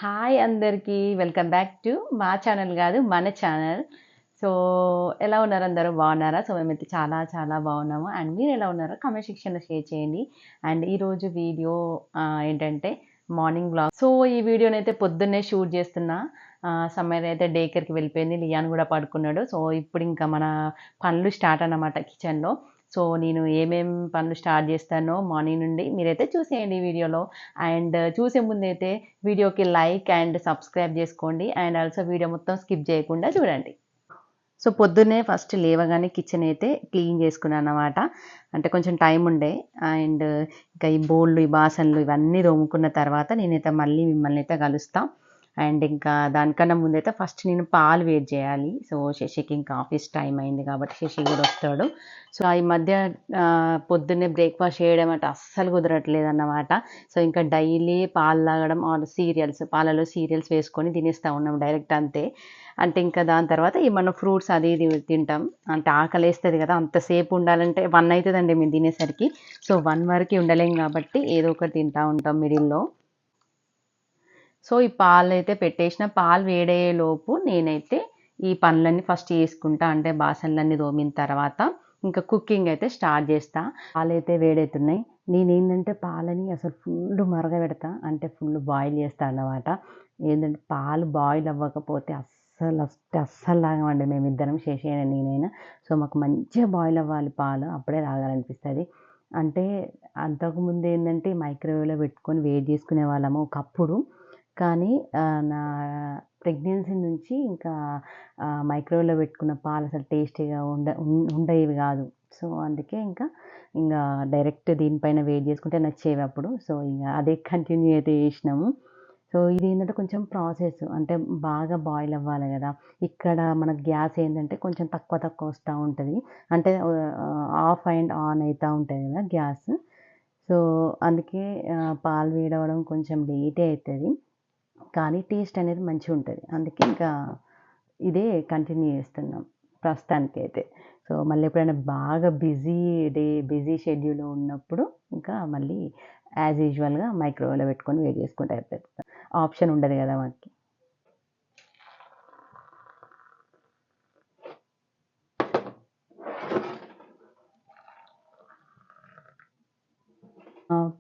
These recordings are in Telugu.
హాయ్ అందరికీ వెల్కమ్ బ్యాక్ టు మా ఛానల్ కాదు మన ఛానల్. సో ఎలా ఉన్నారు అందరూ బాగున్నారా? సో మేమైతే చాలా చాలా బాగున్నాము. అండ్ మీరు ఎలా ఉన్నారో కామెంట్ సెక్షన్లో షేర్ చేయండి. అండ్ ఈరోజు వీడియో ఏంటంటే మార్నింగ్ బ్లాగ్. సో ఈ వీడియోనైతే పొద్దున్నే షూట్ చేస్తున్నా. సమ్మర్ అయితే డే కేర్కి వెళ్ళిపోయింది, లియాన్ కూడా పడుకున్నాడు. సో ఇప్పుడు ఇంకా మన పనులు స్టార్ట్ అన్నమాట కిచెన్లో. సో నేను ఏమేం పనులు స్టార్ట్ చేస్తానో మార్నింగ్ నుండి మీరైతే చూసేయండి ఈ వీడియోలో. అండ్ చూసే ముందైతే వీడియోకి లైక్ అండ్ సబ్స్క్రైబ్ చేసుకోండి. అండ్ ఆల్సో వీడియో మొత్తం స్కిప్ చేయకుండా చూడండి. సో పొద్దున్నే ఫస్ట్ లేవగానే కిచెన్ అయితే క్లీన్ చేసుకున్నాను అన్నమాట. అంటే కొంచెం టైం ఉండే. అండ్ ఇంకా ఈ బోళ్ళు ఈ బాసన్లు ఇవన్నీ తోముకున్న తర్వాత నేనైతే మళ్ళీ మిమ్మల్ని అయితే కలుస్తాను. అండ్ ఇంకా దానికన్నా ముందైతే ఫస్ట్ నేను పాలు వేడి చేయాలి. సో శశికి ఇంకా ఆఫీస్ టైం అయింది కాబట్టి శశి కూడా వస్తాడు. సో ఈ మధ్య పొద్దున్నే బ్రేక్ఫాస్ట్ చేయడం అంటే అస్సలు కుదరట్లేదు అన్నమాట. సో ఇంకా డైలీ పాలు తాగడం ఆర్ సీరియల్స్, పాలలో సీరియల్స్ వేసుకొని తినేస్తూ ఉన్నాం డైరెక్ట్ అంతే. అంటే ఇంకా దాని తర్వాత ఏమన్నా ఫ్రూట్స్ అది ఇది తింటాం. అంటే ఆకలి వేస్తుంది కదా, అంతసేపు ఉండాలంటే 1 అవుతుందండి మేము తినేసరికి. సో 1 వరకు ఉండలేం కాబట్టి ఏదో ఒకటి తింటూ ఉంటాం మిడిల్లో. సో ఈ పాలు అయితే పెట్టేసిన, పాలు వేడయ్యేలోపు నేనైతే ఈ పనులన్నీ ఫస్ట్ చేసుకుంటా. అంటే బాసన్లన్నీ తోమిన తర్వాత ఇంకా కుకింగ్ అయితే స్టార్ట్ చేస్తా. పాలు అయితే వేడవుతున్నాయి. నేనేంటంటే పాలని అసలు ఫుల్ మరగబెడతా, అంటే ఫుల్ బాయిల్ చేస్తా అన్నమాట. ఏంటంటే పాలు బాయిల్ అవ్వకపోతే అస్సలు తాగమండి మేమిద్దరం, శశి నేనైనా. సో మాకు మంచిగా బాయిల్ అవ్వాలి పాలు, అప్పుడే తాగాలనిపిస్తుంది. అంటే అంతకుముందు ఏంటంటే మైక్రోవేవ్లో పెట్టుకొని వేడి చేసుకునే వాళ్ళము ఒకప్పుడు. కానీ నా ప్రెగ్నెన్సీ నుంచి ఇంకా మైక్రోవేవ్లో పెట్టుకున్న పాలు అసలు టేస్టీగా ఉండేవి కాదు. సో అందుకే ఇంకా డైరెక్ట్ దీనిపైన వేడి చేసుకుంటే నచ్చేవి అప్పుడు. సో ఇంకా అదే కంటిన్యూ అయితే చేసినాము. సో ఇది ఏంటంటే కొంచెం ప్రాసెస్, అంటే బాగా బాయిల్ అవ్వాలి కదా. ఇక్కడ మన గ్యాస్ ఏంటంటే కొంచెం తక్కువ తక్కువ వస్తూ ఉంటుంది. అంటే ఆఫ్ అండ్ ఆన్ అవుతూ ఉంటుంది కదా గ్యాస్. సో అందుకే పాలు వేడవడం కొంచెం లేటే అవుతుంది, కానీ టేస్ట్ అనేది మంచిగా ఉంటుంది. అందుకే ఇంకా ఇదే కంటిన్యూ చేస్తున్నాం ప్రస్తుతానికైతే. సో మళ్ళీ ఎప్పుడైనా బాగా బిజీ షెడ్యూల్ ఉన్నప్పుడు ఇంకా మళ్ళీ యాజ్ యూజువల్గా మైక్రోవేవ్లో పెట్టుకొని వేడి చేసుకుంటే అయిపోతుంది. ఆప్షన్ ఉండదు కదా మనకి.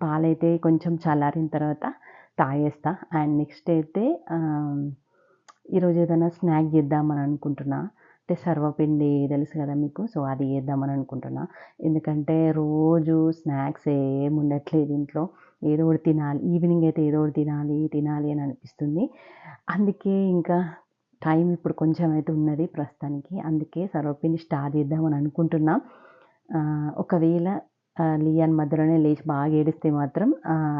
పాలైతే కొంచెం చల్లారిన తర్వాత తాగేస్తా. అండ్ నెక్స్ట్ అయితే ఈరోజు ఏదైనా స్నాక్ చేద్దామని అనుకుంటున్నా. అంటే సర్వపిండి తెలుసు కదా మీకు. సో అది చేద్దామని అనుకుంటున్నా. ఎందుకంటే రోజు స్నాక్స్ ఏమి ఉండట్లేదు ఇంట్లో. ఏదో ఒకటి తినాలి, ఈవినింగ్ అయితే ఏదో ఒకటి తినాలి అని అనిపిస్తుంది. అందుకే ఇంకా టైం ఇప్పుడు కొంచెం అయితే ఉన్నది ప్రస్తుతానికి. అందుకే సర్వపిండి స్టార్ట్ చేద్దామని అనుకుంటున్నా. ఒకవేళ లియాన్ మధ్యలోనే లేచి బాగా ఏడిస్తే మాత్రం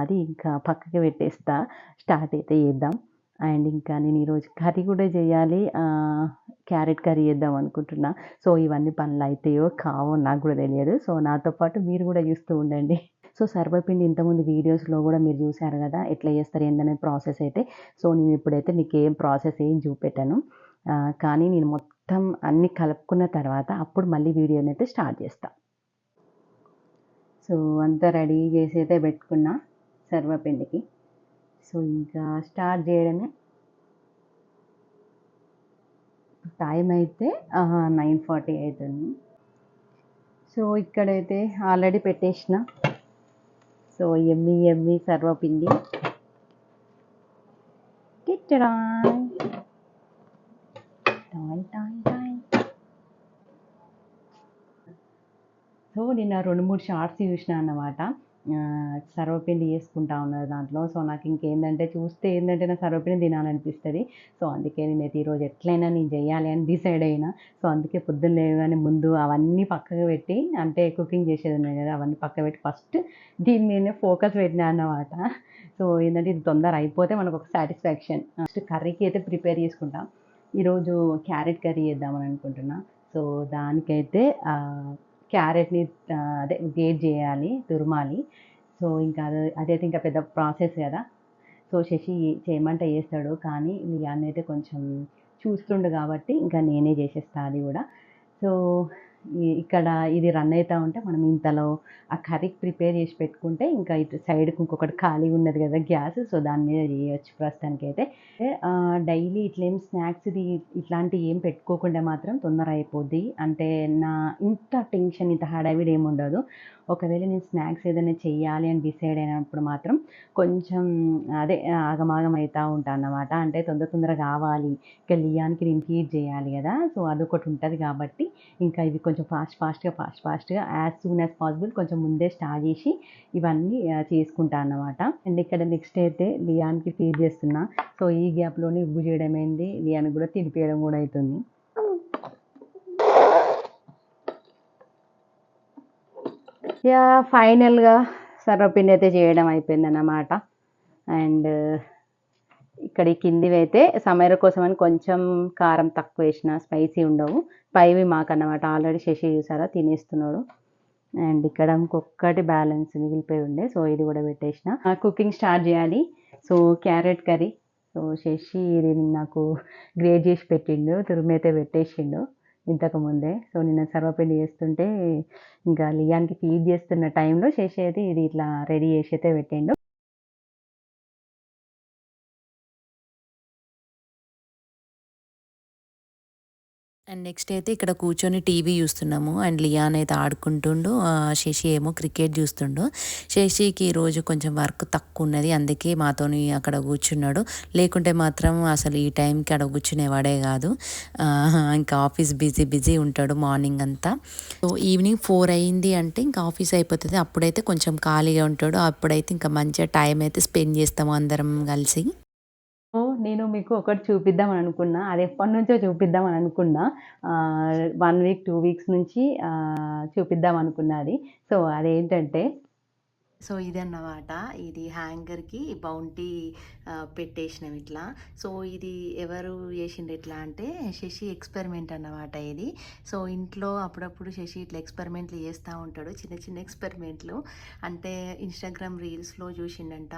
అది ఇంకా పక్కకి పెట్టేస్తా, స్టార్ట్ అయితే చేద్దాం. అండ్ ఇంకా నేను ఈరోజు కర్రీ కూడా చేయాలి. క్యారెట్ కర్రీ చేద్దాం అనుకుంటున్నా. సో ఇవన్నీ పనులు అవుతాయో కావో నాకు కూడా తెలియదు. సో నాతో పాటు మీరు కూడా చూస్తూ ఉండండి. సో సర్వపిండి ఇంతకుముందు వీడియోస్లో కూడా మీరు చూశారు కదా ఎట్లా చేస్తారు ఏందనే ప్రాసెస్ అయితే. సో నేను ఇప్పుడైతే మీకు ఏం ప్రాసెస్ ఏం చూపెట్టాను. కానీ నేను మొత్తం అన్నీ కలుపుకున్న తర్వాత అప్పుడు మళ్ళీ వీడియోని అయితే స్టార్ట్ చేస్తాను. సో అంతా రెడీ చేసి అయితే పెట్టుకున్నా సర్వపిండికి. సో ఇంకా స్టార్ట్ చేయడమే. టైం అయితే 9:40 అవుతుంది. సో ఇక్కడైతే ఆల్రెడీ పెట్టేసిన. సో ఎమ్మి సర్వపిండి. సో నేను 2-3 షార్ట్స్ చూసిన అన్నమాట. సర్వపిండి చేసుకుంటా ఉన్నారు దాంట్లో. సో నాకు ఇంకేంటంటే చూస్తే ఏంటంటే నాకు సర్వపిండి తినాలనిపిస్తుంది. సో అందుకే నేనైతే ఈరోజు ఎట్లయినా నేను చేయాలి అని డిసైడ్ అయినా. సో అందుకే పొద్దున్న లేవగానే ముందు అవన్నీ పక్కకు పెట్టి, అంటే కుకింగ్ చేసేది ఉన్నాయి కదా అవన్నీ పక్కకు పెట్టి ఫస్ట్ దీని మీదనే ఫోకస్ పెట్టినా అన్నమాట. సో ఏంటంటే ఇది తొందర అయిపోతే మనకు ఒక సాటిస్ఫాక్షన్. ఫస్ట్ కర్రీకి అయితే ప్రిపేర్ చేసుకుంటాం. ఈరోజు క్యారెట్ కర్రీ చేద్దామని అనుకుంటున్నా. సో దానికైతే క్యారెట్ని అదే గ్రేట్ చేయాలి, తురమాలి. సో ఇంకా అదైతే ఇంకా పెద్ద ప్రాసెస్ కదా. సో శశి చేయమంటే చేస్తాడు, కానీ లియాన్ అయితే కొంచెం చూస్తుండు కాబట్టి ఇంకా నేనే చేసేస్తా అది కూడా. సో ఇక్కడ ఇది రన్ అవుతూ ఉంటే మనం ఇంతలో ఆ కర్రీకి ప్రిపేర్ చేసి పెట్టుకుంటే ఇంకా ఇటు సైడ్కి ఇంకొకటి ఖాళీగా ఉన్నది కదా గ్యాస్, సో దాని మీద చేయొచ్చు ప్రస్తుతానికైతే. డైలీ ఇట్లేం స్నాక్స్ ఇది ఇట్లాంటివి ఏం పెట్టుకోకుండా మాత్రం తొందర అయిపోద్ది. అంటే నా ఇంత టెన్షన్ ఇంత హడావిడి ఏమి ఉండదు. ఒకవేళ నేను స్నాక్స్ ఏదైనా చెయ్యాలి అని డిసైడ్ అయినప్పుడు మాత్రం కొంచెం అదే ఆగమాగం అవుతూ ఉంటాను అన్నమాట. అంటే తొందర కావాలి, ఇక లియాన్కి నేను ఫీడ్ చేయాలి కదా, సో అదొకటి ఉంటుంది కాబట్టి ఇంకా ఇవి కొంచెం ఫాస్ట్‌గా యాజ్ సూన్ యాజ్ పాసిబుల్ కొంచెం ముందే స్టార్ట్ చేసి ఇవన్నీ చేసుకుంటా అన్నమాట. అండ్ ఇక్కడ నెక్స్ట్ అయితే లియాన్‌కి ఫీడ్ చేస్తున్నా. సో ఈ గ్యాప్‌లోనే ఉగ్గు చేయడం అయింది. లియాన్‌కి కూడా తినిపియడం కూడా అయితుంది. ఫైనల్‌గా సర్వపిండి అయితే చేయడం అయిపోయిందన్నమాట. అండ్ ఇక్కడ ఈ కిందివైతే సమీర కోసమని కొంచెం కారం తక్కువ వేసిన, స్పైసీ ఉండవు. పైవి మాకన్నమాట. ఆల్రెడీ శశి చూసారా తినేస్తున్నాడు. అండ్ ఇక్కడ ఇంకొకటి బ్యాలెన్స్ మిగిలిపోయి ఉండే, సో ఇది కూడా పెట్టేసిన. కుకింగ్ స్టార్ట్ చేయాలి. So carrot curry, so Shashi ఇది నాకు గ్రేట్ చేసి పెట్టిండు, తురుమైతే పెట్టేసిండు ఇంతకుముందే. సో నిన్న సర్వపిండి చేస్తుంటే ఇంకా లియాన్కి ఫీడ్ చేస్తున్న టైంలో శశి అయితే ఇది ఇట్లా రెడీ చేసి అయితే పెట్టిండు. అండ్ నెక్స్ట్ అయితే ఇక్కడ కూర్చొని టీవీ చూస్తున్నాము. అండ్ లియాన్ అయితే ఆడుకుంటుండు, శశి ఏమో క్రికెట్ చూస్తుండు. శశికి ఈరోజు కొంచెం వర్క్ తక్కువ ఉన్నది, అందుకే మాతోని అక్కడ కూర్చున్నాడు. లేకుంటే మాత్రం అసలు ఈ టైంకి అక్కడ కూర్చునేవాడే కాదు. ఇంకా ఆఫీస్ బిజీ ఉంటాడు మార్నింగ్ అంతా. సో ఈవినింగ్ 4 అయింది అంటే ఇంకా ఆఫీస్ అయిపోతుంది. అప్పుడైతే కొంచెం ఖాళీగా ఉంటాడు. అప్పుడైతే ఇంకా మంచిగా టైం అయితే స్పెండ్ చేస్తాము అందరం కలిసి. నేను మీకు ఒకటి చూపిద్దామని అనుకున్నా. అది ఎప్పటినుంచో చూపిద్దామని అనుకున్నా. 1 వీక్, 2 వీక్స్ నుంచి చూపిద్దాం అనుకున్నా అది. సో అదేంటంటే, సో ఇదన్నమాట. ఇది హ్యాంగర్‌కి బౌంటీ పెట్టేసినాం ఇట్లా. సో ఇది ఎవరు చేసిండ్రు ఇట్లా అంటే శశి ఎక్స్పెరిమెంట్ అన్నమాట ఇది. సో ఇంట్లో అప్పుడప్పుడు శశి ఇట్లా ఎక్స్పెరిమెంట్లు చేస్తూ ఉంటాడు, చిన్న ఎక్స్పెరిమెంట్లు. అంటే ఇన్‌స్టాగ్రామ్ రీల్స్‌లో చూసిండంట,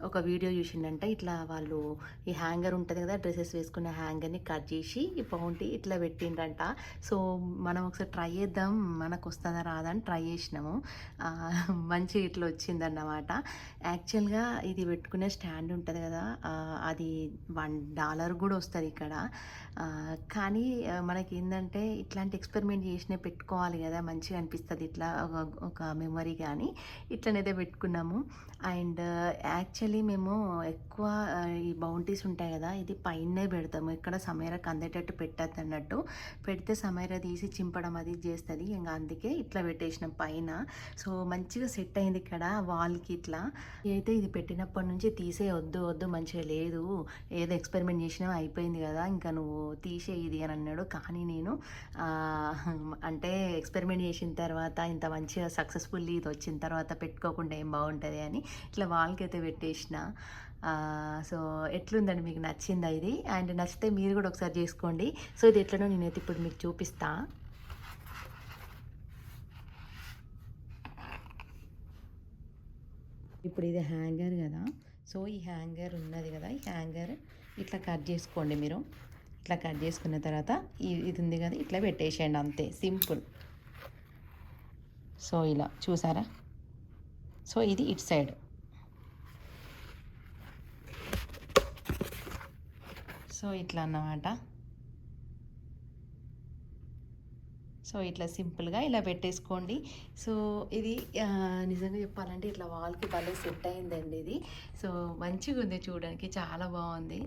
ఒక వీడియో చూసిండంట. ఇట్లా వాళ్ళు ఈ హ్యాంగర్ ఉంటుంది కదా, డ్రెస్సెస్ వేసుకునే హ్యాంగర్‌ని కట్ చేసి ఈ బౌంటీ ఇట్లా పెట్టిండ్రంట. సో మనం ఒకసారి ట్రై చేద్దాం, మనకు వస్తుందా రాదా అని ట్రై చేసినాము. మంచి ఇట్లా వచ్చిందన్నమాట. యాక్చువల్గా ఇది పెట్టుకునే స్టాండ్ ఉంటుంది కదా, అది $1 కూడా వస్తుంది ఇక్కడ. కానీ మనకి ఏంటంటే ఇట్లాంటి ఎక్స్పెరిమెంట్ చేసినవి పెట్టుకోవాలి కదా, మంచిగా అనిపిస్తుంది ఇట్లా ఒక మెమరీ. కానీ ఇట్లనైతే పెట్టుకున్నాము. అండ్ యాక్చువల్లీ మేము ఎక్కువ ఈ బౌంటీస్ ఉంటాయి కదా, ఇది పైనే పెడతాము. ఇక్కడ సమీరకు అందేటట్టు పెట్టద్దు అన్నట్టు. పెడితే సమీర తీసి చింపడం అది చేస్తుంది, ఇంకా అందుకే ఇట్లా పెట్టేసినాం పైన. సో మంచిగా సెట్ అయింది ఇక్కడ వాల్కి ఇట్లా. అయితే ఇది పెట్టినప్పటి నుంచి తీసే వద్దు మంచిగా లేదు, ఏదో ఎక్స్పెరిమెంట్ చేసినా అయిపోయింది కదా, ఇంకా నువ్వు తీసే ఇది అని అన్నాడు. కానీ నేను అంటే ఎక్స్పెరిమెంట్ చేసిన తర్వాత ఇంత మంచిగా సక్సెస్ఫుల్లీ ఇది వచ్చిన తర్వాత పెట్టుకోకుండా ఏం బాగుంటుంది అని ఇట్లా వాల్కి అయితే పెట్టేసిన. సో ఎట్లుందండి, మీకు నచ్చిందా ఇది? అండ్ నచ్చితే మీరు కూడా ఒకసారి చేసుకోండి. సో ఇది ఎట్లనో నేనైతే ఇప్పుడు మీకు చూపిస్తా. ఇప్పుడు ఇది హ్యాంగర్ కదా, సో ఈ హ్యాంగర్ ఉన్నది కదా, ఈ హ్యాంగర్ ఇట్లా కట్ చేసుకోండి మీరు. ఇట్లా కట్ చేసుకున్న తర్వాత ఇది ఉంది కదా, ఇట్లా పెట్టేసేయండి అంతే, సింపుల్. సో ఇలా చూసారా, సో ఇది ఇటు సైడ్. సో ఇట్లా అన్నమాట. సో ఇట్లా సింపుల్గా ఇలా పెట్టేసుకోండి. సో ఇది నిజంగా చెప్పాలంటే ఇట్లా వాల్కి భలే సెట్ అయిందండి ఇది. సో మంచిగా ఉంది, చూడడానికి చాలా బాగుంది.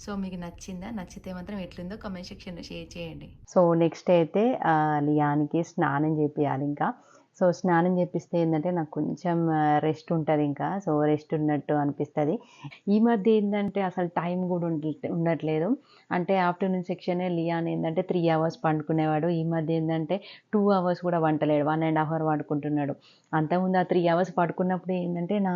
సో మీకు నచ్చిందా? నచ్చితే మాత్రం ఎట్లుందో కామెంట్ సెక్షన్లో షేర్ చేయండి. సో నెక్స్ట్ అయితే లియాన్కి స్నానం చేపియాలి ఇంకా. సో స్నానం చేపిస్తే ఏంటంటే నాకు కొంచెం రెస్ట్ ఉంటుంది ఇంకా. సో రెస్ట్ ఉన్నట్టు అనిపిస్తుంది. ఈ మధ్య ఏంటంటే అసలు టైం కూడా ఉండట్లేదు. అంటే ఆఫ్టర్నూన్ సెక్షనే లియాన్ ఏంటంటే 3 అవర్స్ పండుకునేవాడు. ఈ మధ్య ఏంటంటే 2 అవర్స్ కూడా వంటలేడు, 1.5 అవర్ పడుకుంటున్నాడు. అంతకుముందు ఆ 3 అవర్స్ పడుకున్నప్పుడు ఏంటంటే నా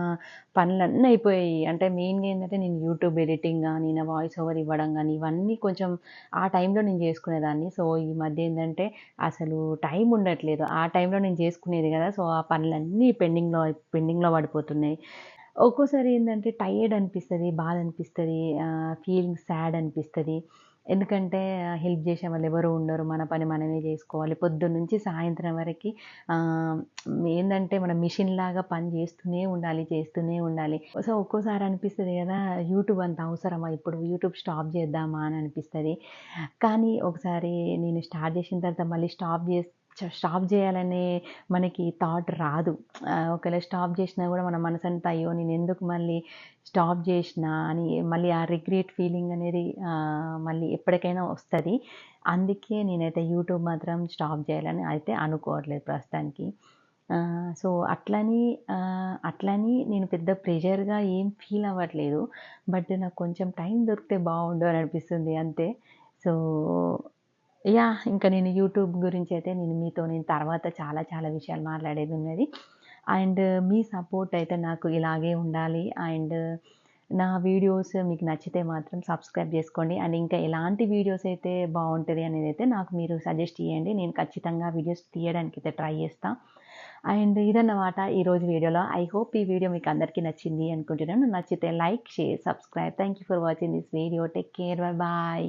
పనులన్నీ అయిపోయాయి. అంటే మెయిన్గా ఏంటంటే నేను యూట్యూబ్ ఎడిటింగ్ కానీ, నా వాయిస్ ఓవర్ ఇవ్వడం కానీ, ఇవన్నీ కొంచెం ఆ టైంలో నేను చేసుకునేదాన్ని. సో ఈ మధ్య ఏంటంటే అసలు టైం ఉండట్లేదు. ఆ టైంలో నేను చేసుకునేది కదా, సో ఆ పనులన్నీ పెండింగ్లో పడిపోతున్నాయి. ఒక్కోసారి ఏంటంటే టైర్డ్ అనిపిస్తుంది, బాధ అనిపిస్తుంది, ఫీలింగ్ సాడ్ అనిపిస్తుంది. ఎందుకంటే హెల్ప్ చేసే వాళ్ళు ఎవరు ఉండరు. మన పని మనమే జేసుకోవాలి. పొద్దున్నుంచి సాయంత్రం వరకి ఆహ్, ఏందంటే మనం మిషన్‌లాగా పని చేస్తూనే ఉండాలి, చేస్తూనే ఉండాలి. సో, ఒక్కోసారి అనిపిస్తది గదా! యూట్యూబ్ అంత అవసరమా ఇప్పుడు? యూట్యూబ్ స్టాప్ చేద్దామా అని అనిపిస్తది. కానీ ఒకసారి నేను స్టార్ట్ చేసిన తర్వాత మళ్ళీ స్టాప్ చేయాలనే మనకి థాట్ రాదు. ఒకవేళ స్టాప్ చేసినా గూడా మన మనసంతా అయ్యో! నేనెందుకు మళ్ళీ స్టాప్ జేషినా అని మళ్ళీ ఆ రిగ్రెట్ ఫీలింగ్ అనేది మళ్ళీ ఎప్పటికైనా వస్తది. అందుకే నేనైతే యూట్యూబ్ మాత్రం స్టాప్ జేయాలని అయితే అనుకోవట్లేదు ప్రస్తుతానికి. సో, అట్లని నేను పెద్ద ప్రెషర్‌గా ఏం ఫీల్ అవ్వట్లేదు. బట్ నాకు కొంచెం టైం దొరికితే బావుండు అని అనిపిస్తుంది అంతే. సో, ఇంకా నేను యూట్యూబ్ గురించయితే నేను తర్వాత చాలా చాలా విషయాలు మాట్లాడేదున్నది. అండ్ మీ సపోర్ట్ అయితే నాకు ఇలాగే ఉండాలి. అండ్ నా వీడియోస్ మీకు నచ్చితే మాత్రం సబ్స్క్రైబ్ జేసుకోండి. అండ్ ఇంకా ఎలాంటి వీడియోస్ అయితే బావుంటది అనేదైతే నాకు మీరు సజెస్ట్ చేయండి. నేను ఖచ్చితంగా వీడియోస్ తీయడానికైతే ట్రై చేస్తా. అండ్ ఇదన్నమాట ఈరోజు వీడియోలో. ఐ హోప్ ఈ వీడియో మీకు అందరికీ నచ్చింది అనుకుంటున్నాను. నచ్చితే like, share, subscribe. Thank you for watching this video. Take care. Bye bye.